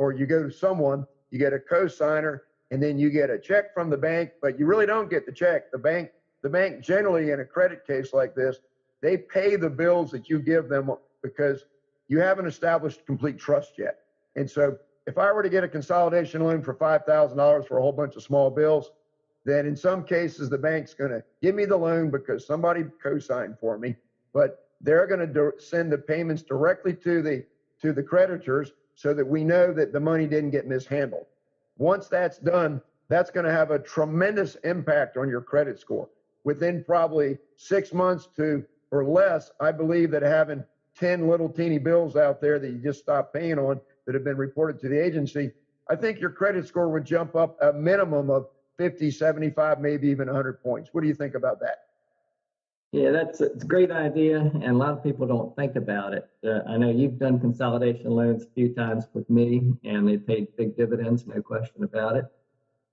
or you go to someone, you get a co-signer, and then you get a check from the bank, but you really don't get the check. The bank generally in a credit case like this, they pay the bills that you give them because you haven't established complete trust yet. And so if I were to get a consolidation loan for $5,000 for a whole bunch of small bills, then in some cases the bank's going to give me the loan because somebody co-signed for me, but they're going to send the payments directly to the creditors so that we know that the money didn't get mishandled. Once that's done, that's going to have a tremendous impact on your credit score. Within probably 6 months to or less, I believe that having 10 little teeny bills out there that you just stop paying on that have been reported to the agency, I think your credit score would jump up a minimum of 50, 75, maybe even 100 points. What do you think about that? Yeah, it's a great idea, and a lot of people don't think about it. I know you've done consolidation loans a few times with me, and they paid big dividends, no question about it.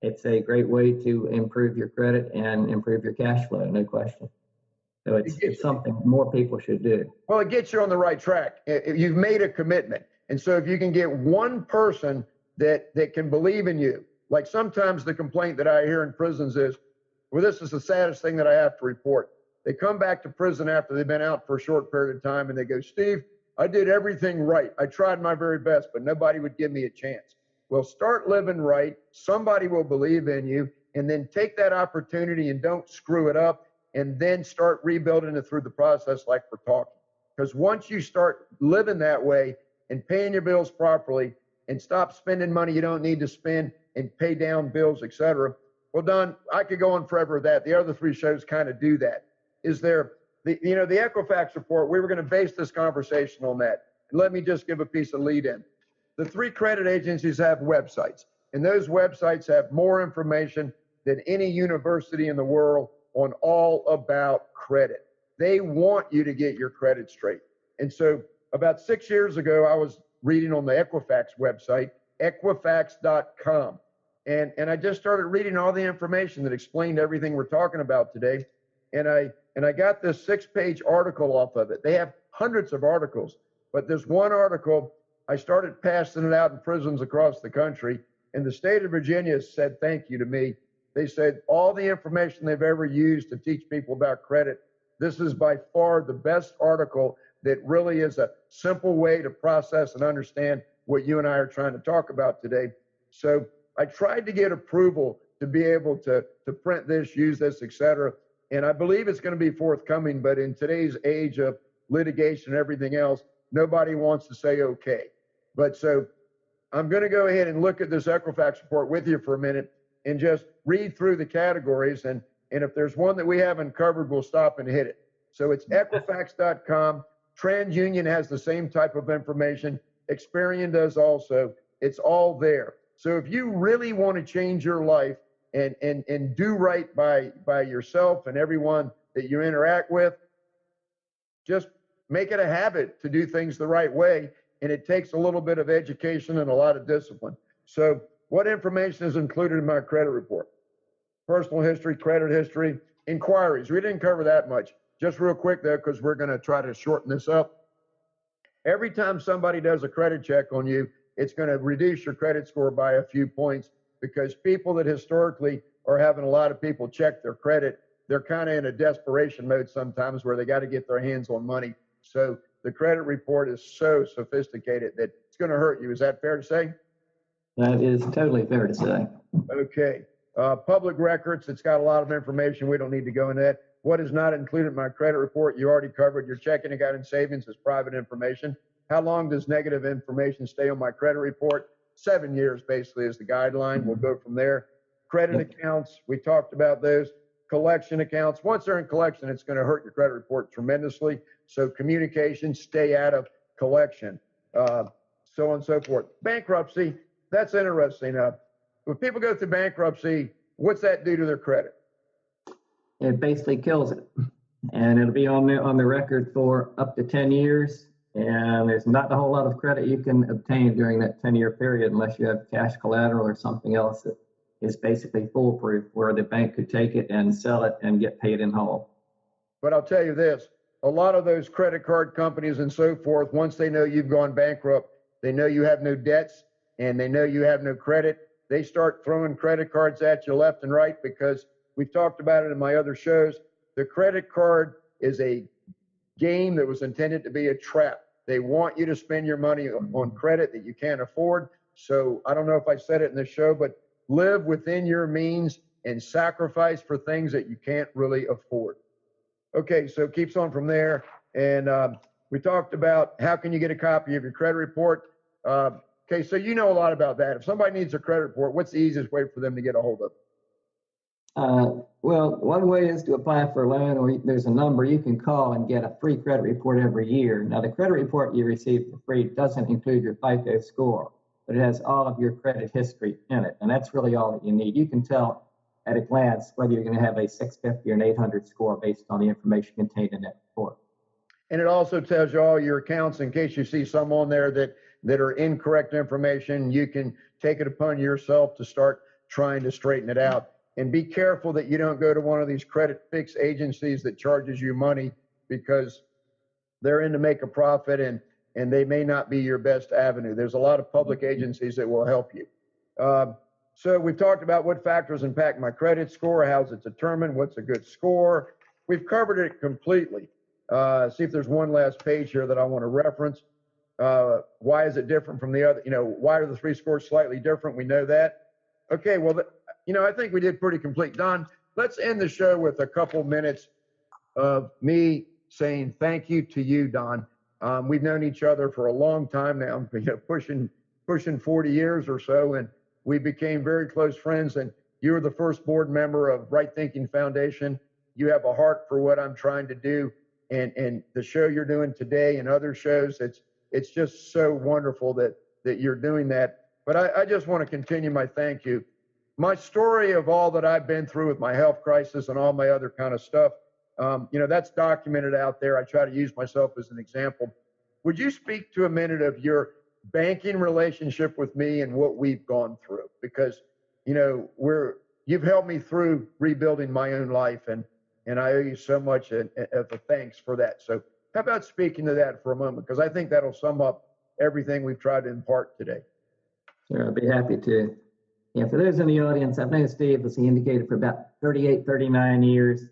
It's a great way to improve your credit and improve your cash flow, no question. So it's something more people should do. Well, it gets you on the right track. You've made a commitment. And so if you can get one person that can believe in you, like sometimes the complaint that I hear in prisons is, well, this is the saddest thing that I have to report. They come back to prison after they've been out for a short period of time and they go, Steve, I did everything right. I tried my very best, but nobody would give me a chance. Well, start living right. Somebody will believe in you, and then take that opportunity and don't screw it up, and then start rebuilding it through the process like we're talking. Because once you start living that way and paying your bills properly and stop spending money you don't need to spend and pay down bills, etc. Well, Don, I could go on forever with that. The other three shows kind of do that. Is there, the Equifax report, we were going to base this conversation on that. And let me just give a piece of lead in. The three credit agencies have websites, and those websites have more information than any university in the world on all about credit. They want you to get your credit straight. And so about 6 years ago, I was reading on the Equifax website, Equifax.com. And I just started reading all the information that explained everything we're talking about today. And I got this 6-page article off of it. They have hundreds of articles, but this one article, I started passing it out in prisons across the country, and the state of Virginia said thank you to me. They said all the information they've ever used to teach people about credit, this is by far the best article that really is a simple way to process and understand what you and I are trying to talk about today. So I tried to get approval to be able to print this, use this, etc. And I believe it's going to be forthcoming, but in today's age of litigation and everything else, nobody wants to say okay. But so I'm going to go ahead and look at this Equifax report with you for a minute and just read through the categories. And if there's one that we haven't covered, we'll stop and hit it. So it's Equifax.com. TransUnion has the same type of information. Experian does also. It's all there. So if you really want to change your life and do right by yourself and everyone that you interact with, just make it a habit to do things the right way. And it takes a little bit of education and a lot of discipline. So what information is included in my credit report? Personal history, credit history, inquiries. We didn't cover that much. Just real quick though, because we're going to try to shorten this up. Every time somebody does a credit check on you, it's going to reduce your credit score by a few points, because people that historically are having a lot of people check their credit, they're kind of in a desperation mode sometimes where they got to get their hands on money. So the credit report is so sophisticated that it's going to hurt you. Is that fair to say? That is totally fair to say. Okay. Public records, it's got a lot of information. We don't need to go into that. What is not included in my credit report, you already covered. Your checking account and savings is private information. How long does negative information stay on my credit report? 7 years basically is the guideline. We'll go from there. Credit accounts, we talked about those. Collection accounts, once they're in collection, it's going to hurt your credit report tremendously. So communication, stay out of collection, so on and so forth. Bankruptcy, that's interesting. When people go through bankruptcy, what's that do to their credit? It basically kills it, and it'll be on the record for up to 10 years. And there's not a whole lot of credit you can obtain during that 10-year period unless you have cash collateral or something else that is basically foolproof, where the bank could take it and sell it and get paid in whole. But I'll tell you this, a lot of those credit card companies and so forth, once they know you've gone bankrupt, they know you have no debts, and they know you have no credit, they start throwing credit cards at you left and right, because we've talked about it in my other shows. The credit card is a game that was intended to be a trap. They want you to spend your money on credit that you can't afford. So I don't know if I said it in the show, but live within your means and sacrifice for things that you can't really afford. Okay, so it keeps on from there. And we talked about how can you get a copy of your credit report. Okay, so you know a lot about that. If somebody needs a credit report, what's the easiest way for them to get a hold of it? Well, one way is to apply for a loan, or there's a number you can call and get a free credit report every year. Now, the credit report you receive for free doesn't include your FICO score, but it has all of your credit history in it, and that's really all that you need. You can tell at a glance whether you're going to have a 650 or an 800 score based on the information contained in that report. And it also tells you all your accounts in case you see some on there that are incorrect information. You can take it upon yourself to start trying to straighten it out. And be careful that you don't go to one of these credit fix agencies that charges you money, because they're in to make a profit, and they may not be your best avenue. There's a lot of public agencies that will help you. So we've talked about what factors impact my credit score, how's it determined, what's a good score. We've covered it completely. See if there's one last page here that I want to reference. Why is it different from the other? Why are the three scores slightly different? We know that. Okay, well, I think we did pretty complete. Don, let's end the show with a couple minutes of me saying thank you to you, Don. We've known each other for a long time now, pushing 40 years or so, and we became very close friends. And you were the first board member of Right Thinking Foundation. You have a heart for what I'm trying to do, and the show you're doing today and other shows. It's just so wonderful that you're doing that. But I just want to continue my thank you. My story of all that I've been through with my health crisis and all my other kind of stuff, that's documented out there. I try to use myself as an example. Would you speak to a minute of your banking relationship with me and what we've gone through? Because, you've helped me through rebuilding my own life, and I owe you so much of a thanks for that. So how about speaking to that for a moment? Because I think that'll sum up everything we've tried to impart today. Sure, I'd be happy to. Yeah, for those in the audience, I've known Steve, as he indicated, for about 38, 39 years.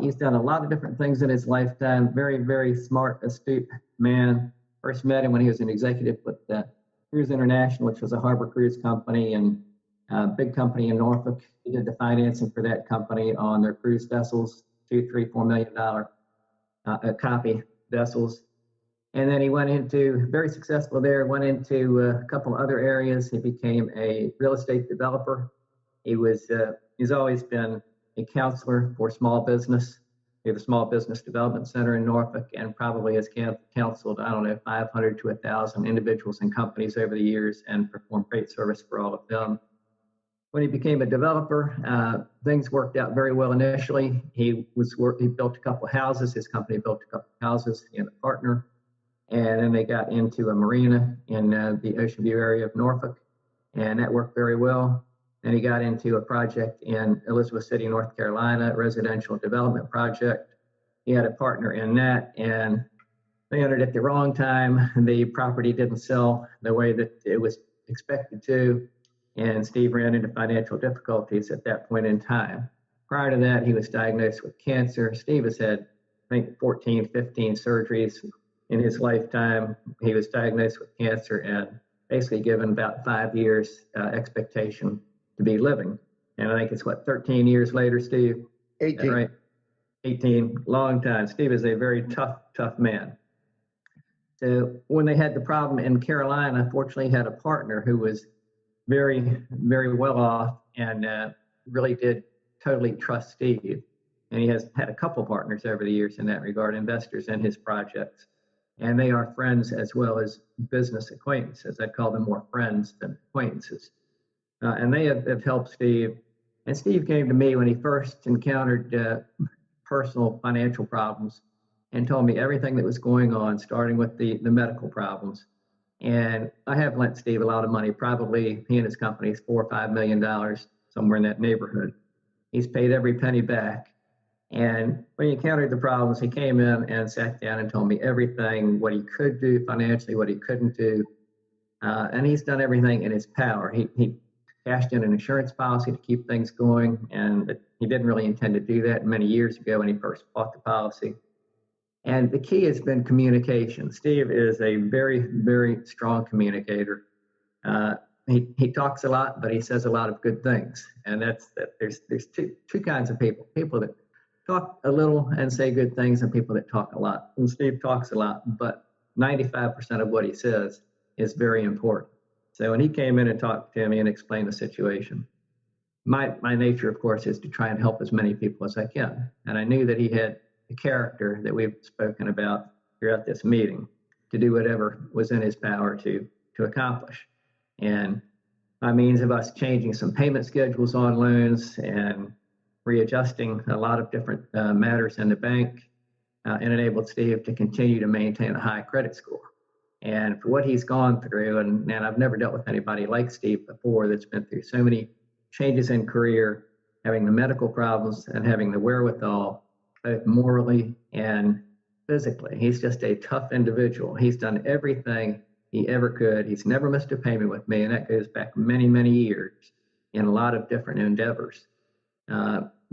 He's done a lot of different things in his lifetime. Very, very smart, astute man. First met him when he was an executive with Cruise International, which was a harbor cruise company and a big company in Norfolk. He did the financing for that company on their cruise vessels, $2, $3, $4 million copy vessels. And then he went into, very successful there, went into a couple other areas. He became a real estate developer. He's always been a counselor for small business. We have a small business development center in Norfolk, and probably has counseled, 500 to 1,000 individuals and companies over the years, and performed great service for all of them. When he became a developer, things worked out very well initially. He built a couple of houses. His company built a couple of houses. He and a partner. And then they got into a marina in the Ocean View area of Norfolk, and that worked very well. Then he got into a project in Elizabeth City, North Carolina, a residential development project. He had a partner in that, and they entered at the wrong time. The property didn't sell the way that it was expected to, and Steve ran into financial difficulties at that point in time. Prior to that, he was diagnosed with cancer. Steve has had, I think, 14, 15 surgeries in his lifetime. He was diagnosed with cancer and basically given about 5 years expectation to be living. And I think it's 13 years later, Steve? 18. Right? 18, long time. Steve is a very tough man. So when they had the problem in Carolina, fortunately he had a partner who was very, very well off, and really did totally trust Steve. And he has had a couple partners over the years in that regard, investors in his projects. And they are friends as well as business acquaintances. I call them more friends than acquaintances. And they have helped Steve. And Steve came to me when he first encountered personal financial problems, and told me everything that was going on, starting with the medical problems. And I have lent Steve a lot of money, probably he and his company is $4 or $5 million, somewhere in that neighborhood. He's paid every penny back. And when he encountered the problems, he came in and sat down and told me everything, what he could do financially, what he couldn't do. And he's done everything in his power. He cashed in an insurance policy to keep things going, and he didn't really intend to do that many years ago when he first bought the policy. And the key has been communication. Steve is a very, very strong communicator. He talks a lot, but he says a lot of good things. And there's two kinds of people that talk a little and say good things, and people that talk a lot. And Steve talks a lot, but 95% of what he says is very important. So when he came in and talked to me and explained the situation, my nature, of course, is to try and help as many people as I can. And I knew that he had the character that we've spoken about throughout this meeting to do whatever was in his power to accomplish. And by means of us changing some payment schedules on loans and readjusting a lot of different matters in the bank, it enabled Steve to continue to maintain a high credit score. And for what he's gone through, and I've never dealt with anybody like Steve before that's been through so many changes in career, having the medical problems and having the wherewithal, both morally and physically. He's just a tough individual. He's done everything he ever could. He's never missed a payment with me, and that goes back many, many years in a lot of different endeavors.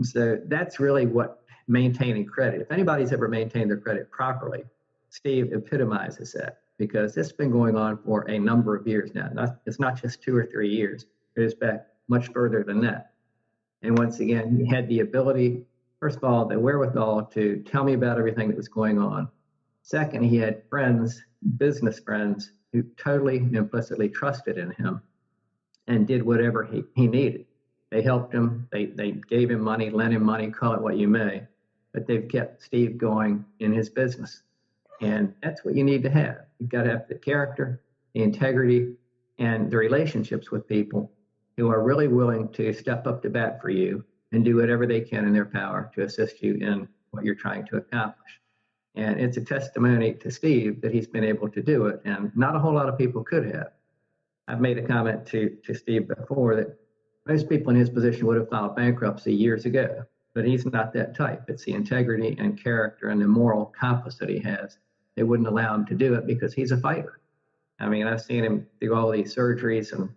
So that's really what maintaining credit. If anybody's ever maintained their credit properly, Steve epitomizes that, because it's been going on for a number of years now. It's not just 2 or 3 years. It goes back much further than that. And once again, he had the ability, first of all, the wherewithal to tell me about everything that was going on. Second, he had friends, business friends, who totally implicitly trusted in him and did whatever he needed. They helped him, they gave him money, lent him money, call it what you may, but they've kept Steve going in his business. And that's what you need to have. You've got to have the character, the integrity, and the relationships with people who are really willing to step up to bat for you and do whatever they can in their power to assist you in what you're trying to accomplish. And it's a testimony to Steve that he's been able to do it, and not a whole lot of people could have. I've made a comment to Steve before that most people in his position would have filed bankruptcy years ago, but he's not that type. It's the integrity and character and the moral compass that he has. They wouldn't allow him to do it because he's a fighter. I mean, I've seen him do all these surgeries, and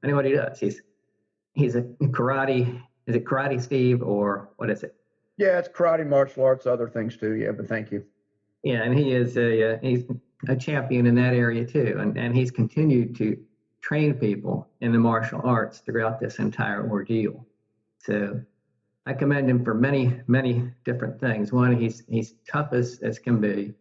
I know what he does. He's a karate. Is it Karate Steve, or what is it? Yeah, it's karate, martial arts, other things too. Yeah, but thank you. Yeah, and he's a champion in that area too, and he's continued to train people in the martial arts throughout this entire ordeal. So I commend him for many, many different things. One, he's tough as can be.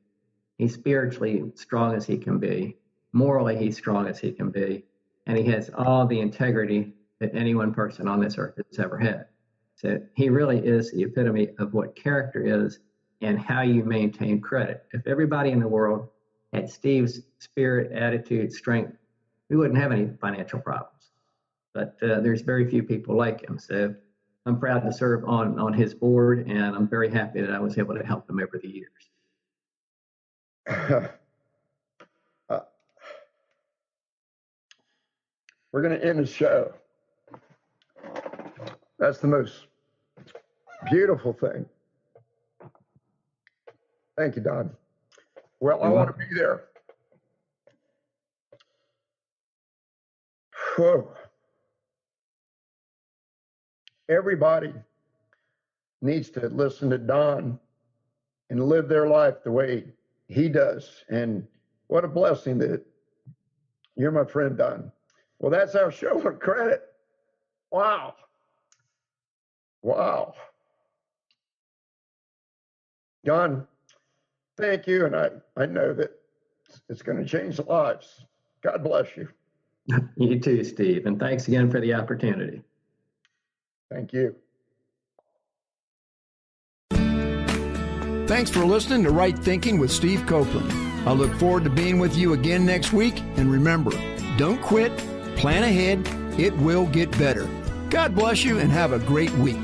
He's spiritually strong as he can be. Morally, he's strong as he can be. And he has all the integrity that any one person on this earth has ever had. So he really is the epitome of what character is and how you maintain credit. If everybody in the world had Steve's spirit, attitude, strength, we wouldn't have any financial problems. But there's very few people like him. So I'm proud to serve on his board, and I'm very happy that I was able to help him over the years. We're going to end the show. That's the most beautiful thing. Thank you, Don. Well, I want to be there. Whoa. Everybody needs to listen to Don and live their life the way he does. And what a blessing that you're my friend, Don. Well, that's our show on credit. Wow. Wow. Don, thank you. And I know that it's going to change lives. God bless you. You too, Steve. And thanks again for the opportunity. Thank you. Thanks for listening to Right Thinking with Steve Copeland. I look forward to being with you again next week. And remember, don't quit, plan ahead, it will get better. God bless you and have a great week.